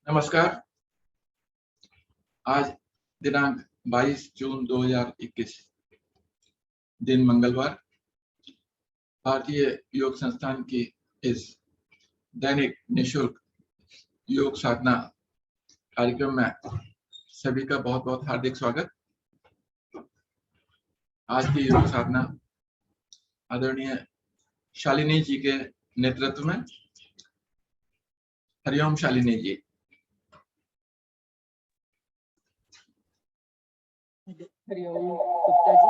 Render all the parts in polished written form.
नमस्कार। आज दिनांक 22 जून 2021 दिन मंगलवार भारतीय योग संस्थान की इस दैनिक निशुल्क योग साधना कार्यक्रम में सभी का बहुत बहुत हार्दिक स्वागत। आज की योग साधना आदरणीय शालिनी जी के नेतृत्व में। हरिओम शालिनी जी। हरिओम गुप्ता जी।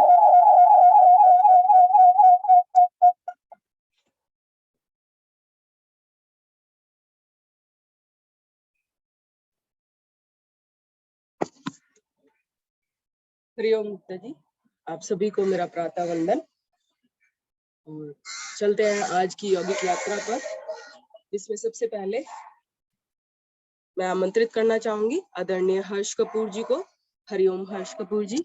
हरिओम गुप्ता जी, आप सभी को मेरा प्रातः वंदन। और चलते हैं आज की यौगिक यात्रा पर। इसमें सबसे पहले मैं आमंत्रित करना चाहूंगी आदरणीय हर्ष कपूर जी को। हरिओम हर्ष कपूर जी।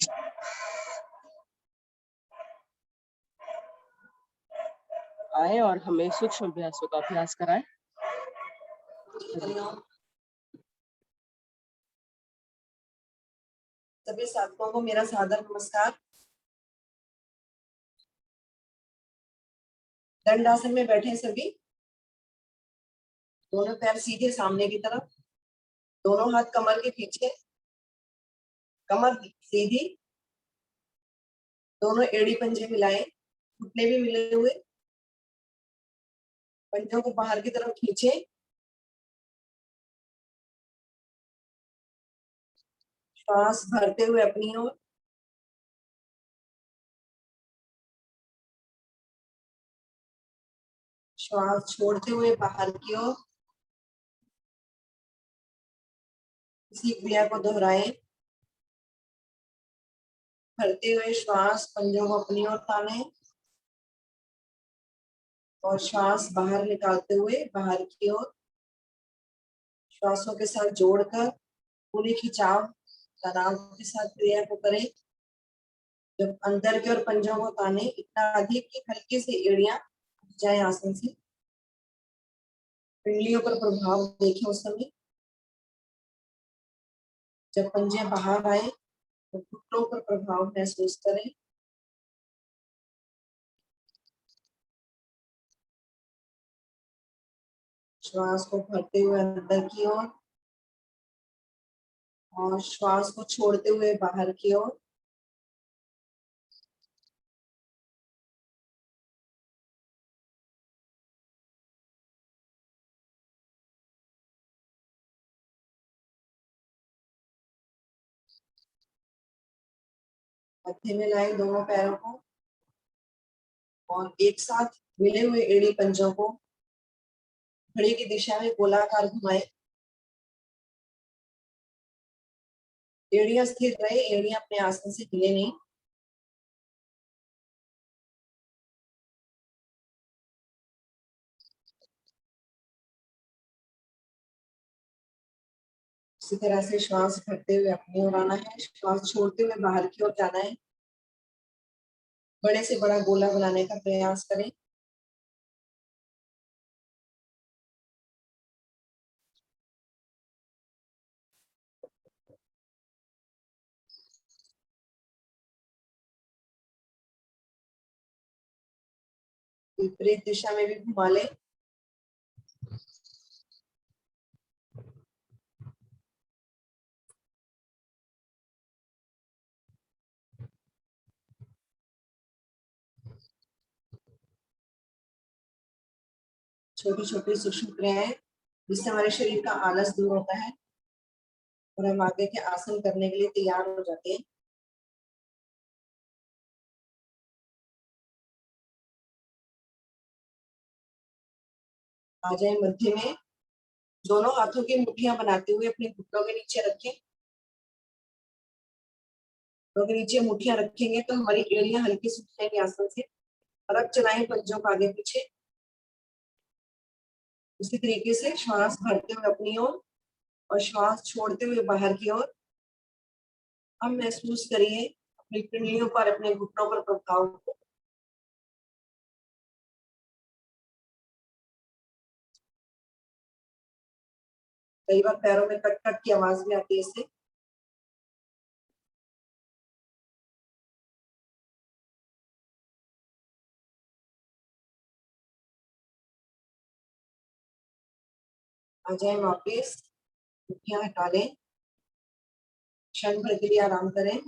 आए और हमें सूक्ष्म अभ्यासों का अभ्यास कराएं। सभी साधकों को मेरा सादर नमस्कार। दंडासन में बैठे सभी, दोनों पैर सीधे सामने की तरफ, दोनों हाथ कमर के पीछे, कमर सीधी, दोनों एड़ी पंजे मिलाएं, घुटने भी मिले हुए, पंजों को बाहर की तरफ खींचे, श्वास भरते हुए अपनी ओर, श्वास छोड़ते हुए बाहर की ओर। इसी क्रिया को दोहराएं। भरते हुए श्वास पंजों को अपनी ओर ताने और श्वास बाहर निकालते हुए बाहर की ओर। श्वासों के साथ जोड़कर पूरी खिंचाव तनाव के साथ क्रिया को करें। जब अंदर की ओर पंजों को ताने, इतना अधिक कि हल्की से एड़ियां जाए आसन से, पिंडलियों पर प्रभाव देखें उस समय। जब पंजे बाहर आए तो घुटनों पर प्रभाव महसूस करें। श्वास को भरते हुए अंदर की ओर और श्वास को छोड़ते हुए बाहर की ओर। मध्य में लाएं दोनों पैरों को और एक साथ मिले हुए एड़ी पंजों को घड़ी की दिशा में गोलाकार घुमाएं। एड़ियां स्थिर रहे, एड़ियां अपने आसन से हिले नहीं। इसी तरह से श्वास भरते हुए अपनी ओर आना है, श्वास छोड़ते हुए बाहर की ओर जाना है। बड़े से बड़ा गोला बनाने का प्रयास करें। विपरीत दिशा में भी घुमा ले। छोटी छोटी सूक्ष्म क्रियाएं जिससे हमारे शरीर का आलस दूर होता है और हम आगे के आसन करने के लिए तैयार हो जाते हैं। आ जाए मध्य में, दोनों हाथों की मुट्ठियां बनाते हुए अपने घुटनों के नीचे रखें। घुटनों के नीचे मुट्ठियां रखेंगे तो हमारी एड़ियां हल्की से उठेंगी आसन से। फरक चलाएं पंजों को आगे पीछे। उसी तरीके से श्वास भरते हुए अपनी ओर और श्वास छोड़ते हुए बाहर की ओर। अब महसूस करिए अपनी पिंडलियों पर, अपने घुटनों पर प्रभाव को। कई बार पैरों में कट कट की आवाज भी आती है इससे। आ जाए वापिस, मुट्ठियां हटा लें, क्षण भर के लिए आराम करें,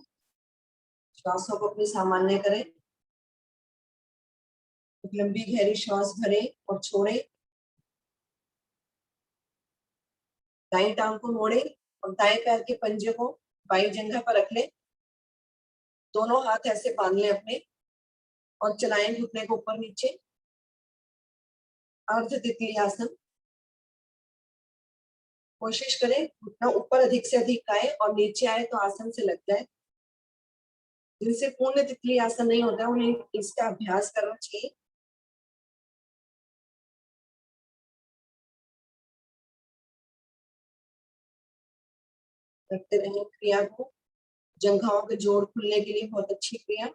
श्वासों को अपनी सामान्य करें। एक लंबी गहरी श्वास भरें और छोड़ें। दाएं टांग को मोड़ें और दाएं पैर के पंजे को बाईं जंघा पर रख लें। दोनों हाथ ऐसे बांध लें अपने और चलाएं घुटने को ऊपर नीचे। अर्ध तितली आसन। कोशिश करें घुटना ऊपर अधिक से अधिक आए और नीचे आए तो आसन से लग जाए। जिनसे पूर्ण तितली आसन नहीं होता है उन्हें इसका अभ्यास करना चाहिए। करते रहें क्रिया को। जंघाओं के जोड़ खुलने के लिए बहुत अच्छी क्रिया।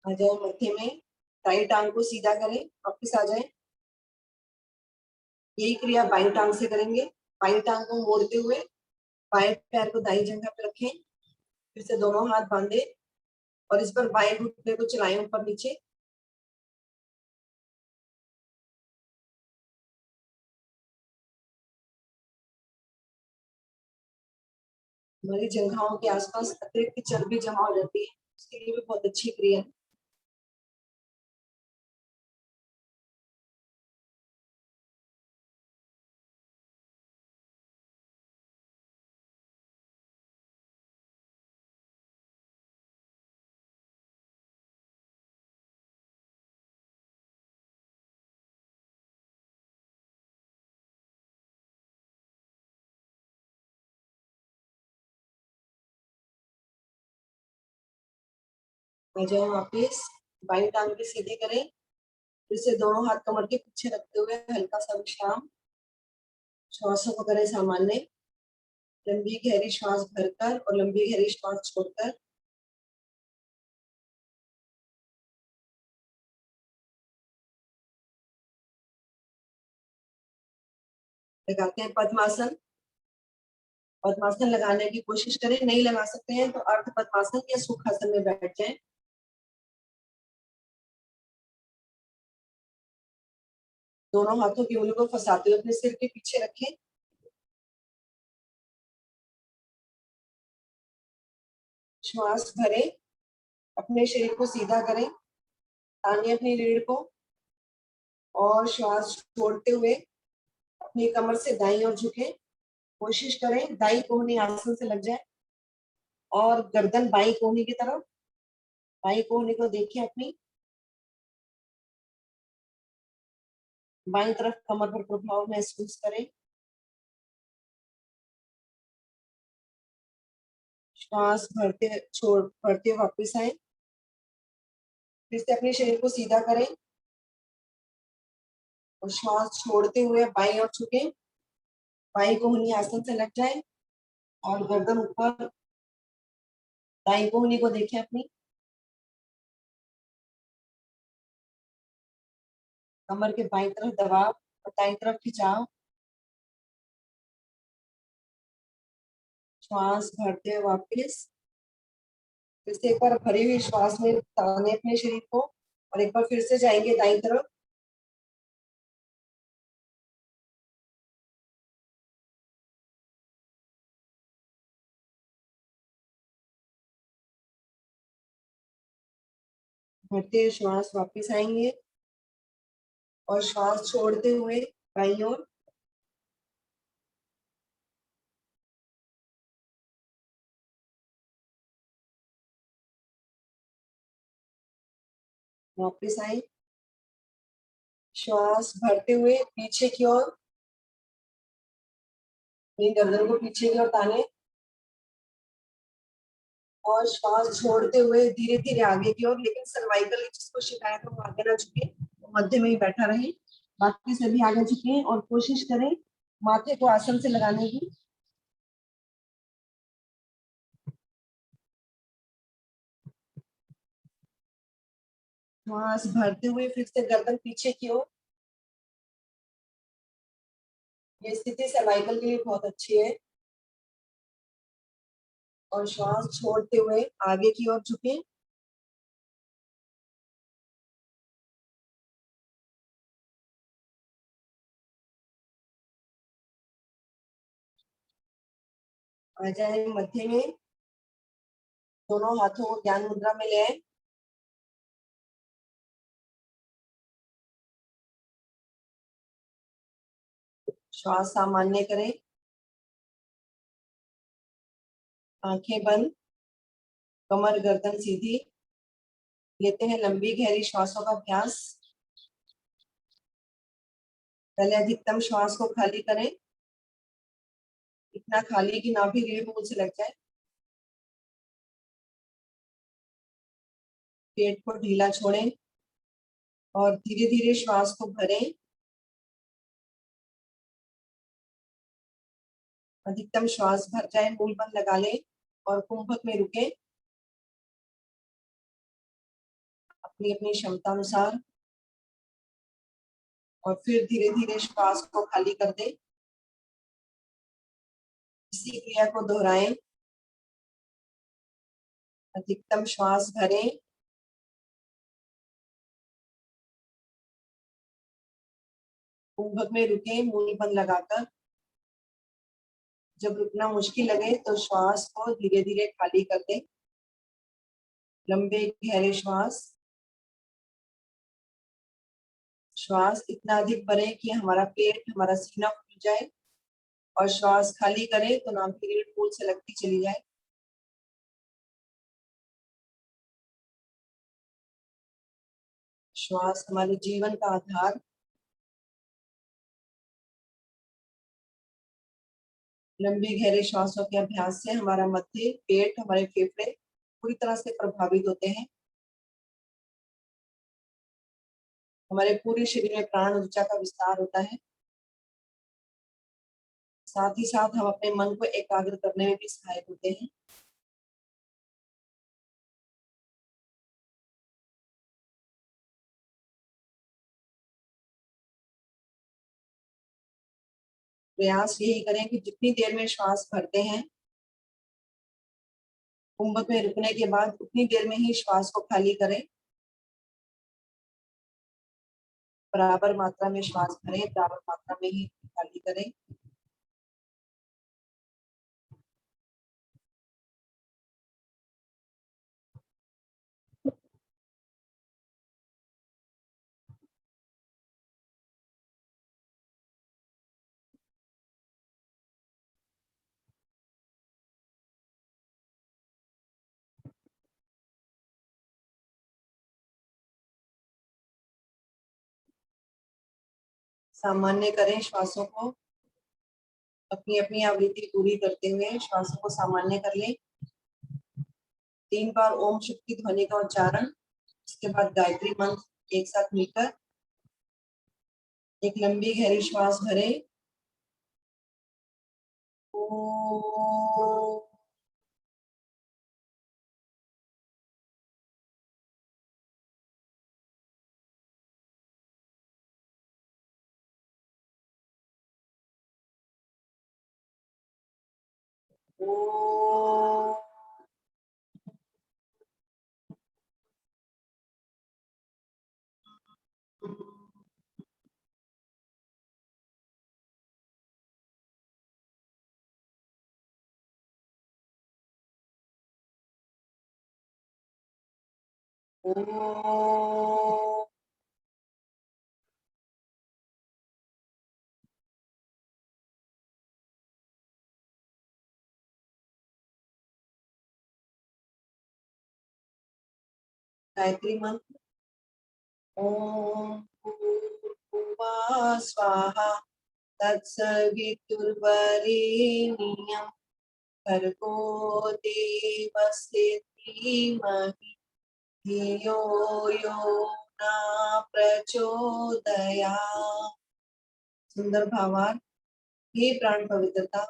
आ जाए मध्य में, दाई टांग को सीधा करें, वापिस आ जाए। यही क्रिया बाई टांग से करेंगे। बाई टांग को मोड़ते हुए बाएं पैर को दाई जंघा पे रखें, फिर से दोनों हाथ बांधे और इस पर बाएं घुटने को चलाएं ऊपर नीचे। हमारी जंघाओं के आसपास अतिरिक्त चर्बी जमा हो जाती है, उसके लिए भी बहुत अच्छी क्रिया है। आ जाए वापिस, बाई टांग भी सीधी करें, फिर से दोनों हाथ कमर के पीछे रखते हुए हल्का सा विश्राम। श्वासों को करें सामान्य। लंबी गहरी श्वास भरकर और लंबी गहरी श्वास छोड़कर। लगाते हैं पद्मासन। पद्मासन लगाने की कोशिश करें, नहीं लगा सकते हैं तो अर्ध पद्मासन या सुखासन में बैठ जाएं। दोनों हाथों की उंगलियों को फंसाते हुए अपने सिर के पीछे रखें। श्वास भरें, अपने शरीर को सीधा करें, तानिए अपनी रीढ़ को और श्वास छोड़ते हुए अपनी कमर से दाईं ओर झुके। कोशिश करें दाईं कोहनी आसन से लग जाए और गर्दन बाईं कोहनी की तरफ। बाईं कोहनी को देखिए अपनी। बाईं तरफ कमर पर प्रभाव महसूस करें। श्वास भरते वापस आए। फिर से अपने शरीर को सीधा करें और श्वास छोड़ते हुए बाईं ओर झुके। बाईं कोहनी आसन से लग जाए और गर्दन ऊपर। दाईं कोहनी को देखें अपनी। कमर के बाईं तरफ दबाव और दाईं तरफ खिंचाव। श्वास भरते हुए वापस। फिर से एक बार भरी हुई श्वास में ताने अपने शरीर को और एक बार फिर से जाएंगे दाईं तरफ। भरते हुए श्वास वापस आएंगे और श्वास छोड़ते हुए बाईं ओर। वापस आए। श्वास भरते हुए पीछे की ओर, अपनी गर्दन को पीछे की ओर ताने और श्वास छोड़ते हुए धीरे धीरे आगे की ओर। लेकिन सर्वाइकल जिसको शिकायत हो वो आगे ना झुके, वो मध्य में ही बैठा रहे। बाकी सभी आगे झुकें और कोशिश करें माथे को आसन से लगाने की। श्वास भरते हुए फिर से गर्दन पीछे की ओर। ये स्थिति सर्वाइकल के लिए बहुत अच्छी है। और श्वास छोड़ते हुए आगे की ओर झुकें। आ जाए मध्य में, दोनों हाथों को ज्ञान मुद्रा में ले आए। श्वास सामान्य करें, आंखें बंद, कमर गर्दन सीधी। लेते हैं लंबी गहरी श्वासों का अभ्यास। पहले अधिकतम श्वास को खाली करें, इतना खाली कि नाभि रीढ़ मुंह से लग जाए। पेट को ढीला छोड़ें और धीरे धीरे श्वास को भरें। अधिकतम श्वास भर जाए, मूल बंद लगा लें और कुंभक में रुके अपनी अपनी क्षमता अनुसार। और फिर धीरे धीरे श्वास को खाली कर दें। इसी क्रिया को दोहराएं। अधिकतम श्वास भरें, कुंभक में रुके मूल बंद लगाकर। जब रुकना मुश्किल लगे तो श्वास को धीरे धीरे खाली कर दें। लंबे गहरे श्वास। श्वास इतना अधिक भरे कि हमारा पेट, हमारा सीना फूल जाए। और श्वास खाली करें तो नाभि रीढ़ मूल से लगती चली जाए। श्वास हमारे जीवन का आधार। लंबी गहरे श्वासों के अभ्यास से हमारा मध्य, पेट, हमारे फेफड़े पूरी तरह से प्रभावित होते हैं। हमारे पूरे शरीर में प्राण ऊर्जा का विस्तार होता है। साथ ही साथ हम अपने मन को एकाग्र करने में भी सहायक होते हैं। प्रयास यही करें कि जितनी देर में श्वास भरते हैं, कुंभक में रुकने के बाद उतनी देर में ही श्वास को खाली करें। बराबर मात्रा में श्वास भरें, बराबर मात्रा में ही खाली करें। सामान्य करें श्वासों को। अपनी अपनी आवृत्ति पूरी करते हुए श्वासों को सामान्य कर लें। 3 बार ओम शक्ति ध्वनि का उच्चारण, इसके बाद गायत्री मंत्र एक साथ मिलकर एक लंबी गहरी श्वास भरें। ओम। ओम। ओम। गायत्री मंत्र। ओम भूर्भुवः स्वाहा तत्सवितुर्वरेण्यं भर्गो देवस्य धीमहि धियो यो प्रचोदयात्। सुंदर भावार्थ। हे प्राण पवित्रता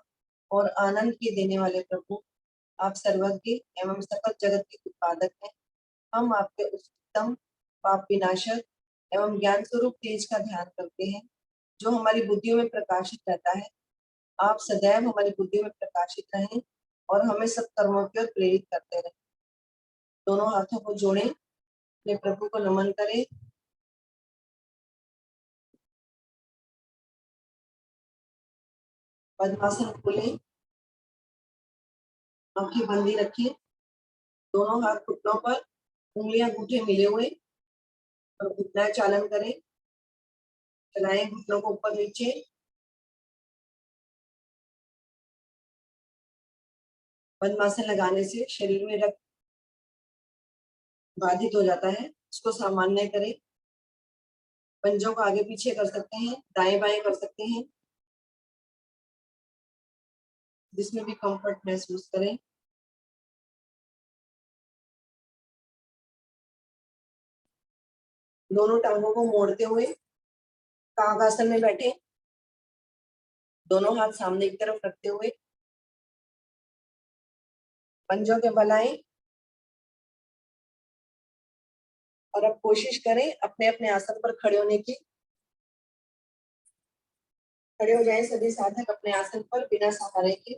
और आनंद की देने वाले प्रभु, आप सर्वज्ञ एवं सकल जगत के उत्पादक हैं। हम आपके उत्तम पाप विनाशक एवं ज्ञान स्वरूप तेज का ध्यान करते हैं, जो हमारी बुद्धियों में प्रकाशित रहता है। आप सदैव हमारी बुद्धि में प्रकाशित रहें और हमें सब कर्मों की ओर प्रेरित करते रहें। दोनों हाथों को जोड़ें, अपने प्रभु को नमन करें। पद्मासन खोलें, आंखें बंदी रखें, दोनों हाथ घुटनों पर, उंगलियां अंगूठे मिले हुए और घुटना चालन करें। चलाएं घुटनों को ऊपर नीचे। पद्मासन लगाने से शरीर में रक्त बाधित हो जाता है, उसको सामान्य करें। पंजों को आगे पीछे कर सकते हैं, दाएं बाएं कर सकते हैं, जिसमें भी कंफर्ट महसूस करें। दोनों टांगों को मोड़ते हुए कागासन में बैठे, दोनों हाथ सामने की तरफ रखते हुए पंजों के बल आए। और अब कोशिश करें अपने अपने आसन पर खड़े होने की। खड़े हो जाएं सभी साधक अपने आसन पर बिना सहारे के।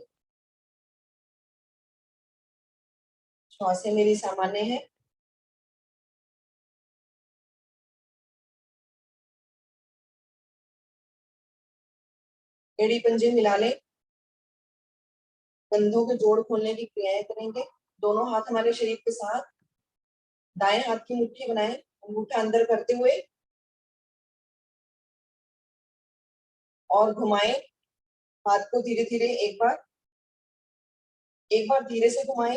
श्वासें मेरी सामान्य है। एड़ी पंजे मिला ले। कंधों के जोड़ खोलने की क्रियाएं करेंगे। दोनों हाथ हमारे शरीर के साथ, दाएं हाथ की मुट्ठी बनाएं, अंगूठा अंदर करते हुए और घुमाएं। हाथ को धीरे धीरे एक बार धीरे से घुमाएं।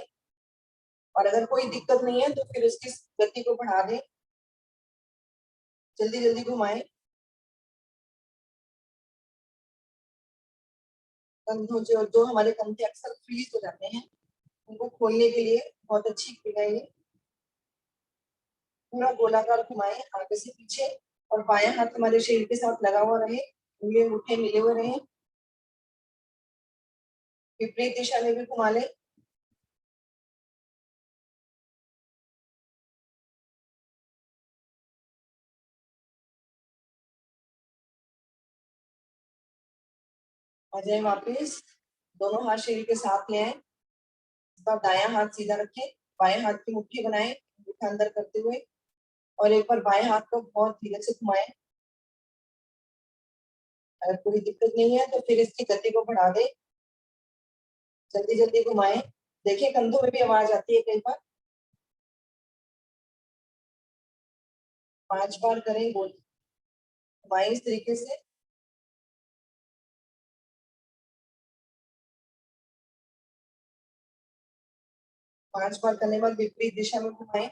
और अगर कोई दिक्कत नहीं है तो फिर उसकी गति को बढ़ा दें। जल्दी जल्दी घुमाएं। कंधों जो हमारे कंधे अक्सर फ्रीज हो जाते हैं, उनको खोलने के लिए बहुत अच्छी क्रिया है। पूरा गोलाकार घुमाएं आगे से पीछे और बायां हाथ हमारे शरीर के साथ लगा हुआ रहे, उंगली अंगूठे मिले हुए रहे। विपरीत दिशा में भी घुमा लें। आ जाए वापिस। दोनों हाथ शरीर के साथ ले आए। इस बार दायां हाथ सीधा रखें, बाएं हाथ की मुट्ठी बनाएं, अंगूठा अंदर करते हुए और एक बार बाएं हाथ को बहुत धीरे से घुमाएं। अगर कोई दिक्कत नहीं है तो फिर इसकी गति को बढ़ा दें। जल्दी जल्दी घुमाएं। देखिए कंधों में भी आवाज आती है कई बार। 5 बार करें गोल घुमाएं इस तरीके से। पांच बार करने के बाद विपरीत दिशा में घुमाएं।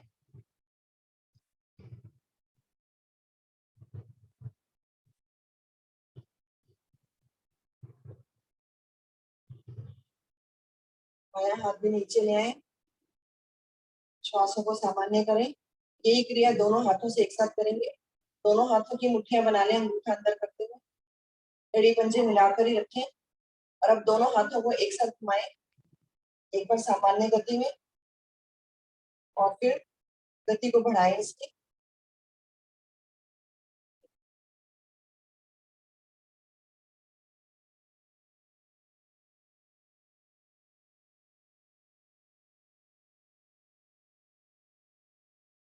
बायां हाथ भी नीचे ले आए। श्वासों को सामान्य करें। यही क्रिया दोनों हाथों से एक साथ करेंगे। दोनों हाथों की मुट्ठियां बना लें, अंगूठा अंदर करते हुए एड़ी पंजे मिलाकर ही रखें। और अब दोनों हाथों को एक साथ घुमाएं, एक बार सामान्य गति में और फिर गति को बढ़ाएं इसकी।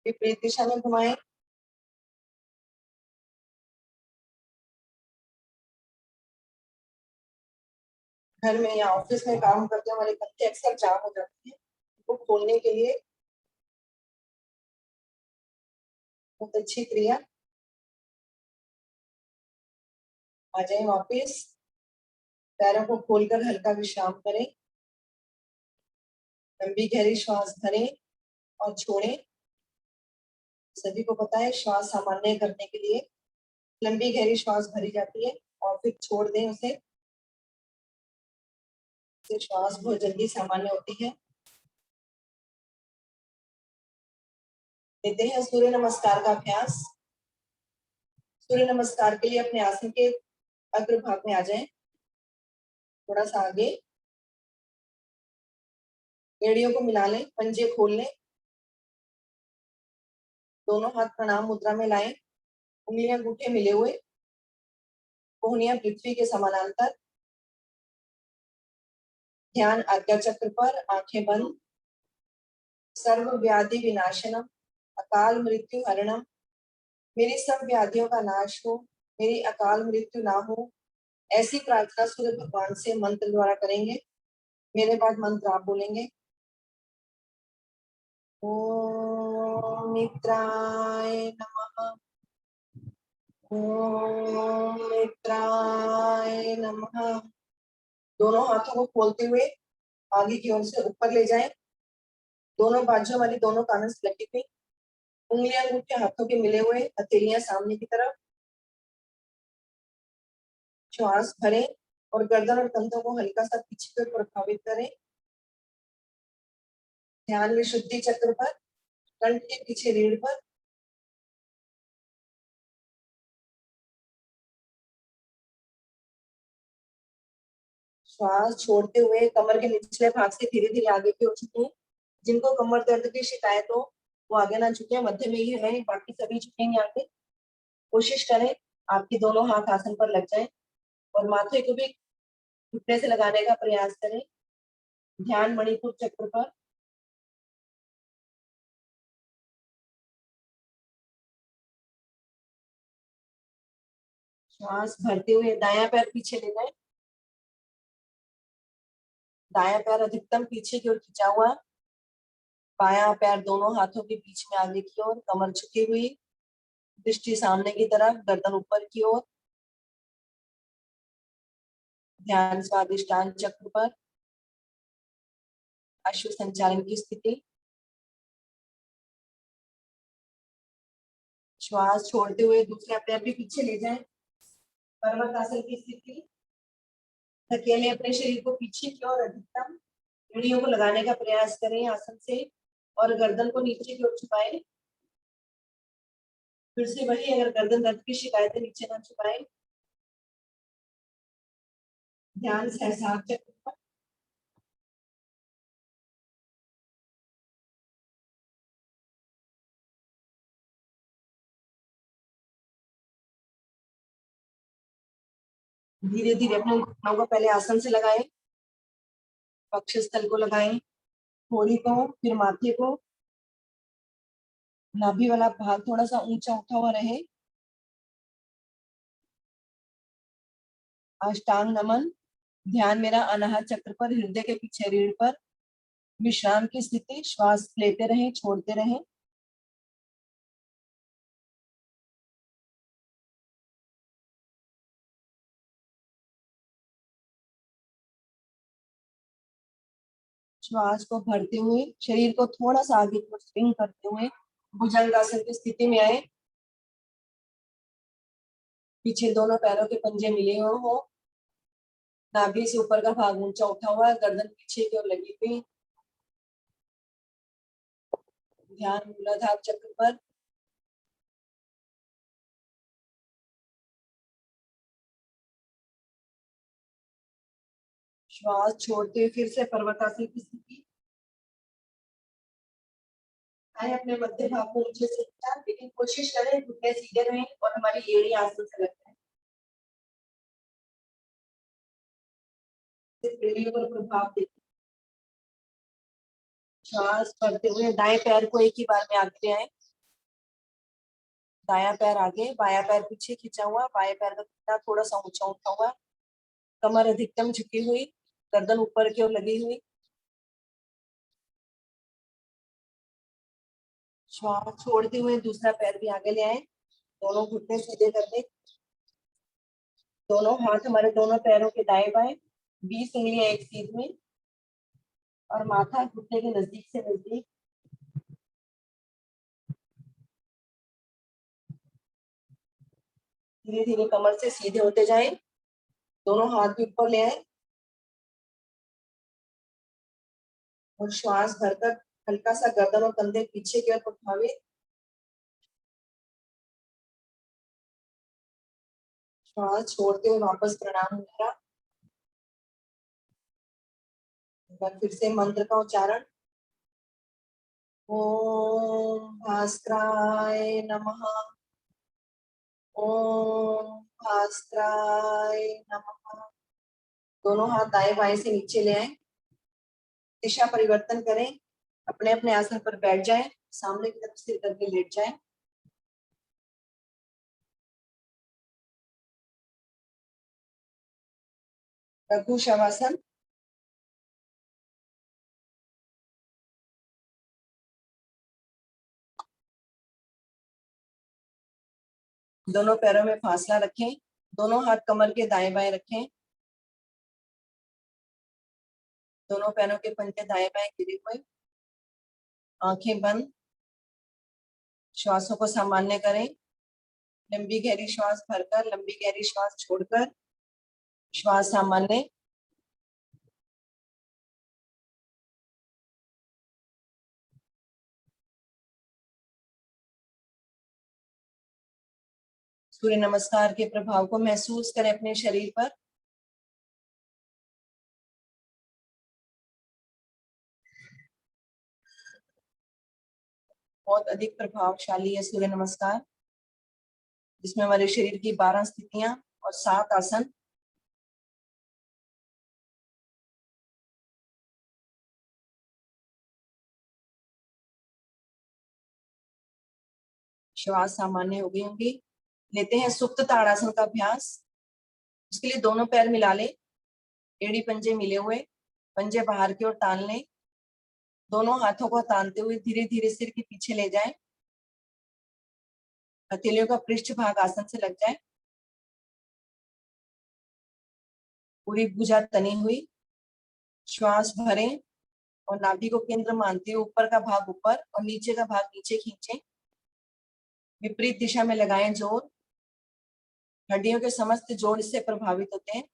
विपरीत दिशा में घुमाएं। घर में या ऑफिस में काम करते हमारे कंधे अक्सर जाम हो जाते हैं, वो खोलने के लिए बहुत अच्छी क्रिया। आ जाए वापिस। पैरों को खोलकर हल्का विश्राम करें। लंबी गहरी श्वास भरें और छोड़ें। सभी को पता है श्वास सामान्य करने के लिए लंबी गहरी श्वास भरी जाती है और फिर छोड़ दें उसे। श्वास बहुत जल्दी सामान्य होती है। लेते हैं सूर्य नमस्कार का अभ्यास। सूर्य नमस्कार के लिए अपने आसन के अग्रभाग में आ जाएं, थोड़ा सा आगे, एड़ियों को मिला लें, पंजे खोल लें, दोनों हाथ प्रणाम मुद्रा में लाएं, उंगलियां अंगूठे मिले हुए, कोहनियां पृथ्वी के समानांतर, ध्यान आज्ञा चक्र पर, आंखें बंद। सर्व व्याधि विनाशनम, अकाल मृत्यु हरणम, मेरी सब व्याधियों का नाश हो, मेरी अकाल मृत्यु ना हो, ऐसी प्रार्थना सूर्य भगवान से मंत्र द्वारा करेंगे। मेरे बाद मंत्र आप बोलेंगे। ओम मित्राय नमः, ओम मित्राय नमः। दोनों हाथों को खोलते हुए आगे की ओर से ऊपर ले जाएं, दोनों बाजुओं वाली दोनों कानों से लगी हुई, उंगलियां अंगूठे हाथों के मिले हुए, हथेलियां सामने की तरफ। श्वास भरें और गर्दन और कंधों को हल्का सा पीछे की ओर प्रभावित करें। ध्यान विशुद्धि चक्र पर, कंठ के पीछे रीढ़ पर। श्वास छोड़ते हुए कमर के निचले भाग से धीरे धीरे आगे की ओर झुकें। जिनको कमर दर्द की शिकायत हो वो आगे ना झुके, मध्य में ही रहें, बाकी सभी झुकेंगे आगे। कोशिश करें आपके दोनों हाथ आसन पर लग जाएं और माथे को भी घुटने से लगाने का प्रयास करें। ध्यान मणिपुर चक्र पर। श्वास भरते हुए दायां पैर पीछे ले जाएं, दायां पैर अधिकतम पीछे की ओर खिंचा हुआ, बायां पैर दोनों हाथों के बीच में आगे की ओर, कमर झुकी हुई, दृष्टि सामने की तरफ, गर्दन ऊपर की ओर। ध्यान स्वादिष्टान चक्र पर, अश्व संचालन की स्थिति। श्वास छोड़ते हुए दूसरा पैर भी पीछे ले जाएं, पर्वतासन की स्थिति। धकेलें अपने शरीर को पीछे की ओर, अधिकतम एड़ियों को लगाने का प्रयास करें आसन से और गर्दन को नीचे की ओर झुकाएं। फिर से वही, अगर गर्दन दर्द की शिकायत है नीचे ना झुकाएं। ध्यान सहस्रार चक्र पर। धीरे धीरे अपने घुटनों को पहले आसन से लगाएं, वक्षस्थल को लगाएं, थोड़ी को, फिर माथे को। नाभि वाला भाग थोड़ा सा ऊंचा उठा हुआ रहे। अष्टांग नमन। ध्यान मेरा अनाहत चक्र पर, हृदय के पीछे रीढ़ पर। विश्राम की स्थिति, श्वास लेते रहें, छोड़ते रहें। श्वास को भरते हुए शरीर को थोड़ा सा आगे की ओर स्विंग करते हुए भुजंगासन की स्थिति में आए। पीछे दोनों पैरों के पंजे मिले हुए हो, नाभि से ऊपर का भाग ऊंचा उठा हुआ है, गर्दन पीछे की ओर लगी हुई। ध्यान मूलाधार चक्र पर। श्वास छोड़ते हुए फिर से पर्वतासन की स्थिति। अपने मध्य भाग को नीचे से ऊंचा, लेकिन कोशिश करें घुटने सीधे रहें और हमारी एड़ी आसन से लगता है, एड़ियों पर प्रभाव देती। श्वास भरते हुए दाएं पैर को एक ही बार में आगे ले आए, दायां पैर आगे, बायां पैर पीछे खिंचा हुआ, बाएं पैर का घुटना थोड़ा सा ऊंचा उठा हुआ, कमर अधिकतम झुकी हुई, गर्दन ऊपर की ओर लगी हुई। श्वास छोड़ते हुए दूसरा पैर भी आगे ले आए, दोनों घुटने सीधे कर दे, दोनों हाथ हमारे दोनों पैरों के दाएं बाएं, 20 उंगलियां एक सीध में और माथा घुटने के नजदीक से नजदीक। धीरे धीरे कमर से सीधे होते जाएं, दोनों हाथ भी ऊपर ले आए और श्वास भरकर हल्का सा गर्दन और कंधे पीछे की ओर उठावे, श्वास छोड़ते हुए वापस प्रणाम मुद्रा। एक बार फिर से मंत्र का उच्चारण। ओम भास्कराय नमः। ओम भास्कराय नमः। दोनों हाथ दाएं बाएं से नीचे ले आए, दिशा परिवर्तन करें, अपने अपने आसन पर बैठ जाएं, सामने की तरफ सिर करके लेट जाएं। लघु शवासन। दोनों पैरों में फासला रखें, दोनों हाथ कमर के दाएं बाएं रखें, दोनों पैरों के पंजे दाएं बाएं गिरे हुए, आंखें बंद। श्वासों को सामान्य करें, लंबी गहरी श्वास भरकर, लंबी गहरी श्वास छोड़कर, श्वास सामान्य। सूर्य नमस्कार के प्रभाव को महसूस करें अपने शरीर पर। बहुत अधिक प्रभावशाली है सूर्य नमस्कार, जिसमें हमारे शरीर की 12 स्थितियां और 7 आसन। श्वास सामान्य हो गई होंगी। लेते हैं सुप्त ताड़ासन का अभ्यास। इसके लिए दोनों पैर मिला लें, एड़ी पंजे मिले हुए, पंजे बाहर की ओर तान लें, दोनों हाथों को तानते हुए धीरे धीरे सिर के पीछे ले जाएं, हथेलियों का पृष्ठ भाग आसन से लग जाए, पूरी भुजा तनी हुई। श्वास भरें और नाभि को केंद्र मानते हुए ऊपर का भाग ऊपर और नीचे का भाग नीचे खींचें, विपरीत दिशा में लगाएं जोर। हड्डियों के समस्त जोड़ इससे प्रभावित होते हैं।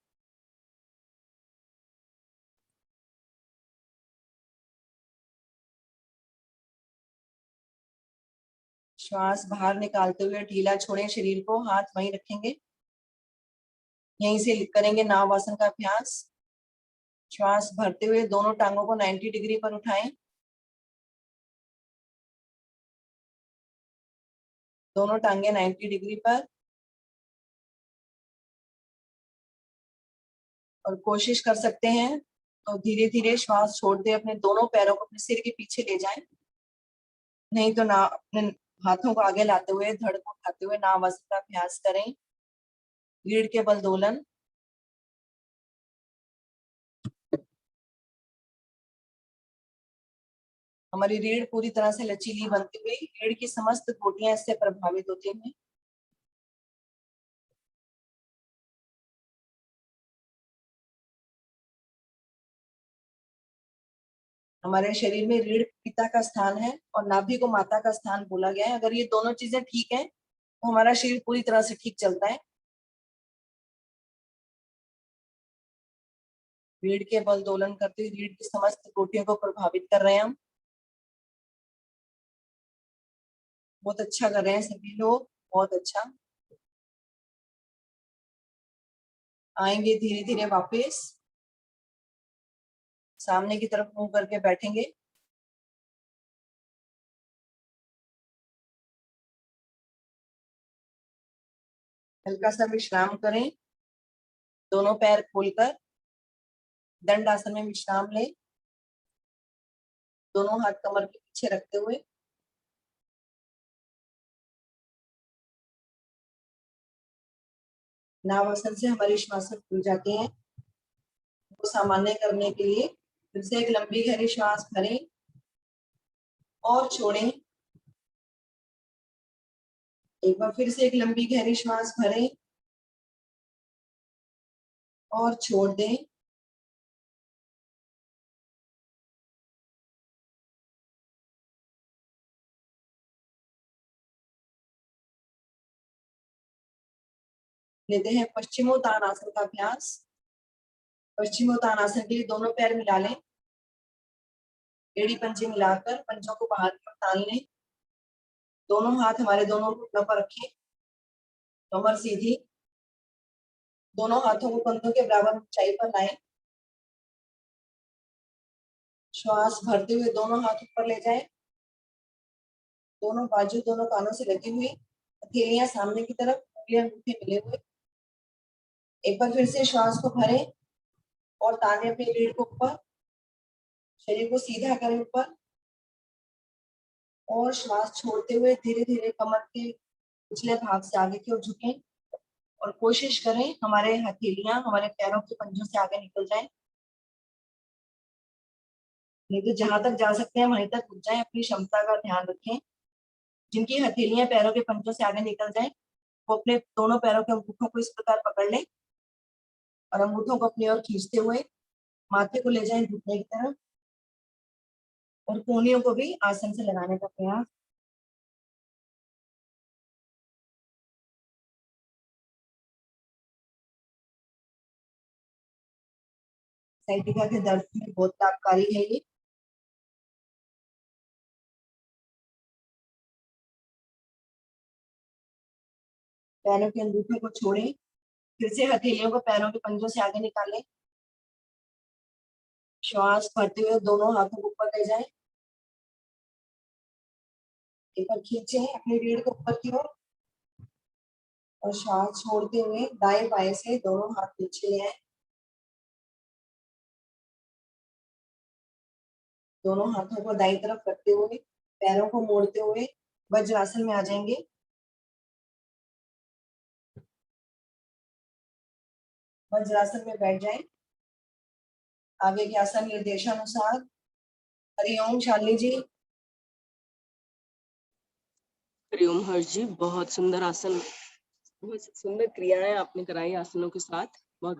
श्वास बाहर निकालते हुए ढीला छोड़ें शरीर को, हाथ वहीं रखेंगे। यहीं से करेंगे नाव आसन का अभ्यास। श्वास भरते हुए दोनों टांगों को 90 डिग्री पर उठाएं, दोनों टांगे 90 डिग्री पर, और कोशिश कर सकते हैं तो धीरे धीरे श्वास छोड़ते अपने दोनों पैरों को अपने सिर के पीछे ले जाएं, नहीं तो ना अपने हाथों को आगे लाते हुए धड़ को उठाते हुए नाव आसन का अभ्यास करें। रीढ़ के बल दोलन। हमारी रीढ़ पूरी तरह से लचीली बनती हुई, रीढ़ की समस्त कोटियां इससे प्रभावित होती हैं। हमारे शरीर में रीढ़ पिता का स्थान है और नाभि को माता का स्थान बोला गया है। अगर ये दोनों चीजें ठीक है तो हमारा शरीर पूरी तरह से ठीक चलता है। रीढ़ के बल दोलन करते हुए रीढ़ की समस्त कोटियों को प्रभावित कर रहे हैं हम। बहुत अच्छा कर रहे हैं सभी लोग, बहुत अच्छा। आएंगे धीरे धीरे वापस, सामने की तरफ मुंह करके बैठेंगे। हल्का सा विश्राम करें, दोनों पैर खोलकर दंड आसन में विश्राम लें, दोनों हाथ कमर के पीछे रखते हुए। नावासन से हमारे श्वास खुल जाते हैं। वो सामान्य करने के लिए फिर से एक लंबी गहरी श्वास भरें और छोड़ें। एक बार फिर से एक लंबी गहरी श्वास भरें और छोड़ दें। लेते हैं पश्चिमोत्तानासन का अभ्यास। पश्चिमोत्तानासन के लिए दोनों पैर मिला लें, एड़ी पंजे मिलाकर पंजों को बाहर की ओर तान लें, दोनों हाथ हमारे दोनों घुटनों पर रखें, कमर सीधी, दोनों हाथों को कंधों के बराबर ऊंचाई पर लाएं। श्वास भरते हुए दोनों हाथ ऊपर ले जाएं। दोनों बाजू दोनों कानों से लगी हुई, हथेलियां सामने की तरफ, उंगलियां अंगूठे मिले हुए। एक बार फिर से श्वास को भरें और ताने अपनी रीढ़ को ऊपर, शरीर को सीधा करें ऊपर, और श्वास छोड़ते हुए धीरे धीरे कमर के पिछले भाग से आगे की ओर झुकें और कोशिश करें हमारे हथेलियां हमारे पैरों के पंजों से आगे निकल जाएं। नहीं तो जहां तक जा सकते हैं वहीं तक रुक जाएं। अपनी क्षमता का ध्यान रखें। जिनकी हथेलियां पैरों के पंजों से आगे निकल जाएं, वो अपने दोनों पैरों के अंगूठों को इस प्रकार पकड़ लें और अंगूठों को अपनी ओर खींचते हुए माथे को ले जाएं घुटने की तरफ, और कोहनियों को भी आसन से लगाने का प्रयास। साइटिका के दर्द में बहुत लाभकारी है ये। पैरों के अंगूठे को छोड़ें, फिर से हथेलियों को पैरों के पंजों से आगे निकालें। श्वास भरते हुए दोनों हाथों को ऊपर ले जाएं। एक बार खींचें अपनी रीढ़ को ऊपर की ओर, और श्वास छोड़ते हुए दाएं बाएं से दोनों हाथ पीछे ले आए। दोनों हाथों को दाईं तरफ करते हुए पैरों को मोड़ते हुए वज्रासन में आ जाएंगे। वज्रासन में बैठ जाएं। आगे के आसन निर्देशानुसार। हरिओम शालिनी जी। हरिओम हर्ष जी, बहुत सुंदर आसन, बहुत सुंदर क्रियाएं आपने कराई आसनों के साथ। बहुत